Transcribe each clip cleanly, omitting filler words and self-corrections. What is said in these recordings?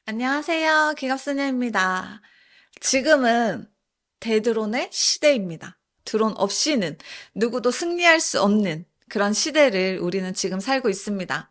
안녕하세요. 기갑소녀입니다. 지금은 대드론의 시대입니다. 드론 없이는 누구도 승리할 수 없는 그런 시대를 우리는 지금 살고 있습니다.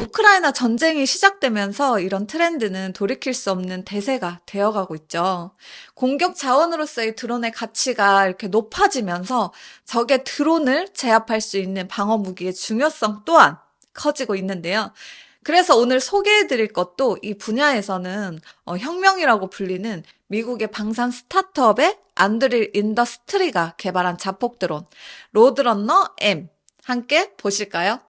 우크라이나 전쟁이 시작되면서 이런 트렌드는 돌이킬 수 없는 대세가 되어가고 있죠. 공격 자원으로서의 드론의 가치가 이렇게 높아지면서 적의 드론을 제압할 수 있는 방어 무기의 중요성 또한 커지고 있는데요. 그래서 오늘 소개해드릴 것도 이 분야에서는 혁명이라고 불리는 미국의 방산 스타트업의 안드릴 인더스트리가 개발한 자폭 드론 로드러너 M 함께 보실까요?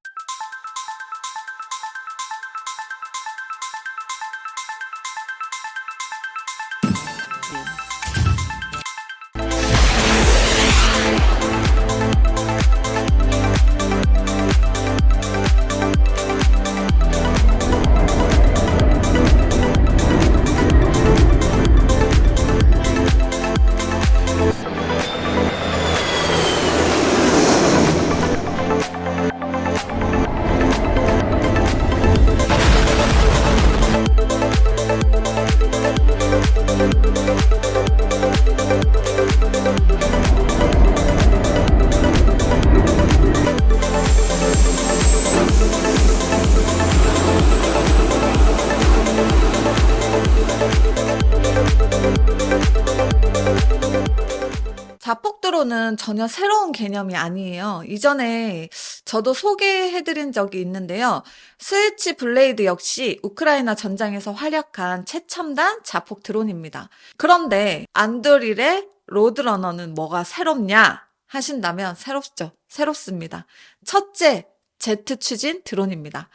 자폭 드론은 전혀 새로운 개념이 아니에요. 이전에 저도 소개해드린 적이 있는데요. 스위치 블레이드 역시 우크라이나 전장에서 활약한 최첨단 자폭 드론입니다. 그런데 안드릴의 로드러너는 뭐가 새롭냐 하신다면 새롭습니다. 첫째, 제트 추진 드론입니다.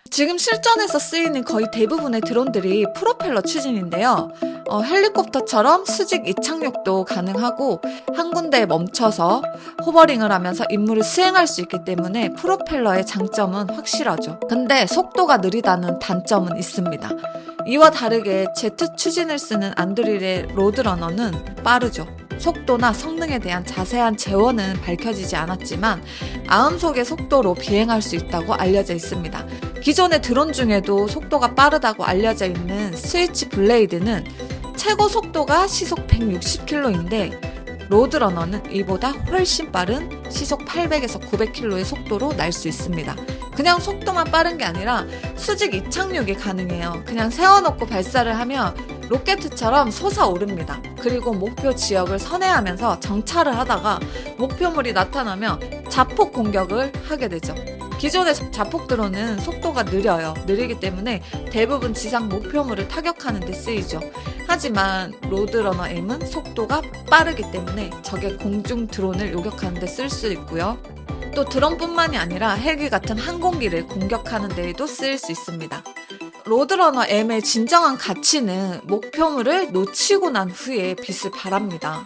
지금 실전에서 쓰이는 거의 대부분의 드론들이 프로펠러 추진인데요. 헬리콥터처럼 수직 이착륙도 가능하고 한 군데에 멈춰서 호버링을 하면서 임무를 수행할 수 있기 때문에 프로펠러의 장점은 확실하죠. 근데 속도가 느리다는 단점은 있습니다. 이와 다르게 제트 추진을 쓰는 안드릴의 로드러너는 빠르죠. 속도나 성능에 대한 자세한 재원은 밝혀지지 않았지만 아음속의 속도로 비행할 수 있다고 알려져 있습니다. 기존의 드론 중에도 속도가 빠르다고 알려져 있는 스위치 블레이드는 최고 속도가 시속 160km인데 로드러너는 이보다 훨씬 빠른 시속 800에서 900km의 속도로 날 수 있습니다. 그냥 속도만 빠른 게 아니라 수직 이착륙이 가능해요. 그냥 세워놓고 발사를 하면 로켓처럼 솟아오릅니다. 그리고 목표 지역을 선회하면서 정찰을 하다가 목표물이 나타나면 자폭 공격을 하게 되죠. 기존의 자폭 드론은 속도가 느리기 때문에 대부분 지상 목표물을 타격하는 데 쓰이죠. 하지만 로드러너 M은 속도가 빠르기 때문에 적의 공중 드론을 요격하는 데 쓸 수 있고요. 또 드론뿐만이 아니라 헬기 같은 항공기를 공격하는 데에도 쓰일 수 있습니다. 로드러너 M의 진정한 가치는 목표물을 놓치고 난 후에 빛을 발합니다.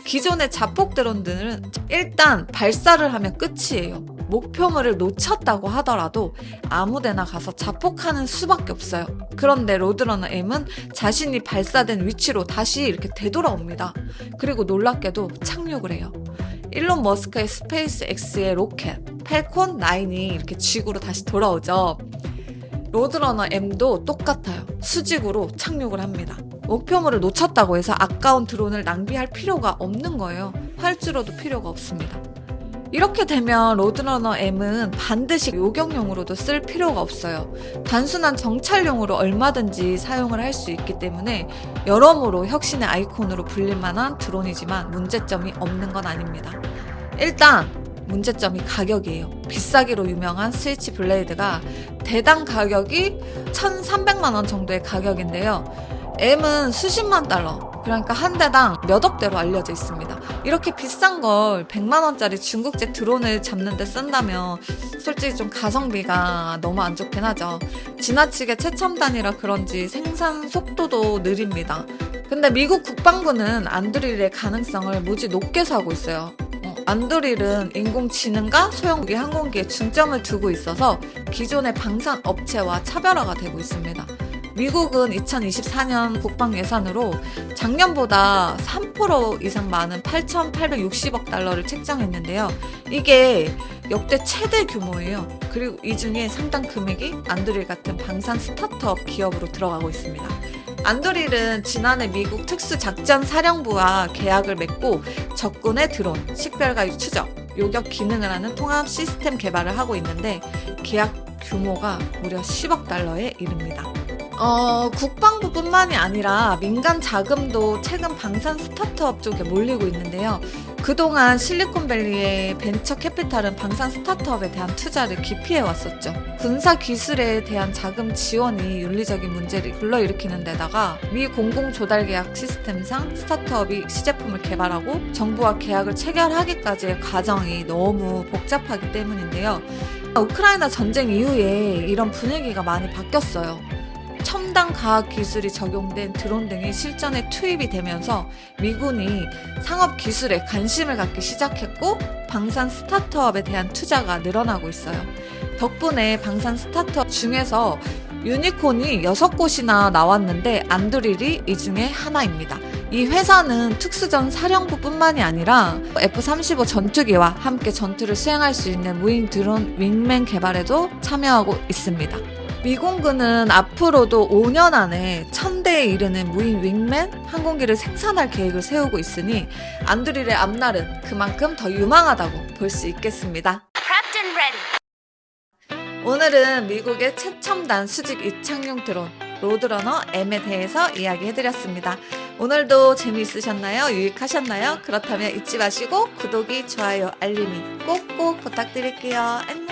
기존의 자폭 드론들은 일단 발사를 하면 끝이에요. 목표물을 놓쳤다고 하더라도 아무데나 가서 자폭하는 수밖에 없어요. 그런데 로드러너 M은 자신이 발사된 위치로 다시 이렇게 되돌아옵니다. 그리고 놀랍게도 착륙을 해요. 일론 머스크의 스페이스 X의 로켓 팰콘 9이 이렇게 지구로 다시 돌아오죠. 로드러너 M도 똑같아요. 수직으로 착륙을 합니다. 목표물을 놓쳤다고 해서 아까운 드론을 낭비할 필요가 없는 거예요. 활주로도 필요가 없습니다. 이렇게 되면 로드러너 M은 반드시 요격용으로도 쓸 필요가 없어요. 단순한 정찰용으로 얼마든지 사용을 할 수 있기 때문에 여러모로 혁신의 아이콘으로 불릴 만한 드론이지만 문제점이 없는 건 아닙니다. 일단 문제점이 가격이에요. 비싸기로 유명한 스위치 블레이드가 대당 가격이 1,300만 원 정도의 가격인데요. M은 수십만 달러, 그러니까 한 대당 몇 억대로 알려져 있습니다. 이렇게 비싼 걸 100만 원짜리 중국제 드론을 잡는 데 쓴다면 솔직히 좀 가성비가 너무 안 좋긴 하죠. 지나치게 최첨단이라 그런지 생산 속도도 느립니다. 근데 미국 국방부는 안드릴의 가능성을 무지 높게 사고 있어요. 안드릴은 인공지능과 소형무기 항공기에 중점을 두고 있어서 기존의 방산 업체와 차별화가 되고 있습니다. 미국은 2024년 국방 예산으로 작년보다 3% 이상 많은 8,860억 달러를 책정했는데요. 이게 역대 최대 규모예요. 그리고 이 중에 상당 금액이 안드릴 같은 방산 스타트업 기업으로 들어가고 있습니다. 안드릴은 지난해 미국 특수작전사령부와 계약을 맺고 적군의 드론, 식별과 추적, 요격 기능을 하는 통합 시스템 개발을 하고 있는데 계약 규모가 무려 10억 달러에 이릅니다. 국방부뿐만이 아니라 민간 자금도 최근 방산 스타트업 쪽에 몰리고 있는데요. 그동안 실리콘밸리의 벤처 캐피탈은 방산 스타트업에 대한 투자를 기피해 왔었죠. 군사 기술에 대한 자금 지원이 윤리적인 문제를 불러일으키는 데다가 미 공공조달계약 시스템상 스타트업이 시제품을 개발하고 정부와 계약을 체결하기까지의 과정이 너무 복잡하기 때문인데요. 우크라이나 전쟁 이후에 이런 분위기가 많이 바뀌었어요. 첨단 과학 기술이 적용된 드론 등이 실전에 투입이 되면서 미군이 상업 기술에 관심을 갖기 시작했고 방산 스타트업에 대한 투자가 늘어나고 있어요. 덕분에 방산 스타트업 중에서 유니콘이 6곳이나 나왔는데 안드릴이 이 중에 하나입니다. 이 회사는 특수전 사령부뿐만이 아니라 F-35 전투기와 함께 전투를 수행할 수 있는 무인 드론 윙맨 개발에도 참여하고 있습니다. 미공군은 앞으로도 5년 안에 1000대에 이르는 무인 윙맨 항공기를 생산할 계획을 세우고 있으니 안드릴의 앞날은 그만큼 더 유망하다고 볼 수 있겠습니다. 오늘은 미국의 최첨단 수직 이착륙 드론 로드러너 M에 대해서 이야기해드렸습니다. 오늘도 재미있으셨나요? 유익하셨나요? 그렇다면 잊지 마시고 구독이, 좋아요, 알림이 꼭꼭 부탁드릴게요. 안녕.